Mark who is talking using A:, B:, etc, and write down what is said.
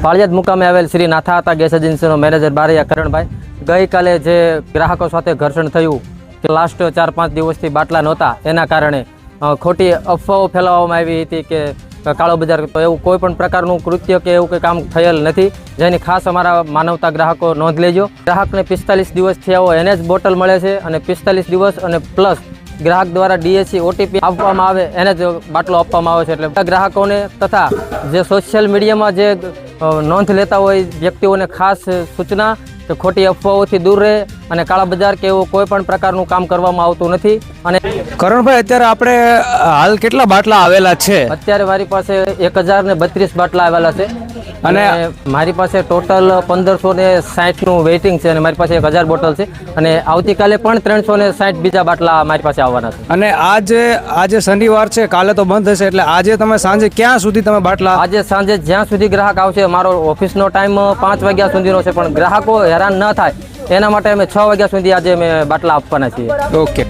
A: પાળિયાદ મુકામે આવેલ Shri નાથાતા gas એજન્સીનો manager Baraiya Karanbhai, ગઈકાલે જે ગ્રાહકો સાથે ઘર્ષણ થયું કે લાસ્ટ 4-5 દિવસથી બાટલા નહોતા, એના કારણે ખોટી અફવાઓ ફેલાવવામાં આવી હતી કે કાળો બજાર, તો એવું કોઈ પણ પ્રકારનું કૃત્ય કે એવું કંઈ કામ થયેલ નથી, જેની ખાસ અમારા માનવતા ગ્રાહકો નોંધ લેજો. ગ્રાહકને 45 દિવસ થયા હોય એને જ બોટલ મળે છે અને 45 દિવસ અને પ્લસ ગ્રાહક દ્વારા DHC OTP આપવામાં આવે એને જ બાટલો આપવામાં આવે છે. એટલે ગ્રાહકોને તથા જે સોશિયલ મીડિયામાં જે નોંધ લેતા હોય વ્યક્તિઓને ખાસ સૂચના કે ખોટી અફવાઓથી દૂર રહે અને કાળા બજાર કે એવું કોઈ પણ પ્રકારનું કામ કરવામાં આવતું નથી. અને
B: કરણભાઈ, અત્યારે આપણે હાલ કેટલા બાટલા આવેલા છે?
A: અત્યારે મારી પાસે 1032 બાટલા આવેલા છે અને મારી પાસે ટોટલ 1560નું વેઇટિંગ છે અને મારી પાસે 1000 બોટલ છે અને આવતીકાલે પણ 360 બીજા બાટલા મારી પાસે આવવાના છે.
B: અને આજે શનિવાર છે, કાલે તો બંધ હશે, એટલે આજે તમે સાંજે ક્યાં સુધી તમે બાટલા?
A: આજે સાંજે જ્યાં સુધી ગ્રાહક આવશે, મારો ઓફિસનો ટાઈમ 5 વાગ્યા સુધીનો છે, પણ ગ્રાહકો હેરાન ન થાય એના માટે અમે 6 વાગ્યા સુધી આજે અમે બાટલા આપવાના છીએ.
B: ઓકે.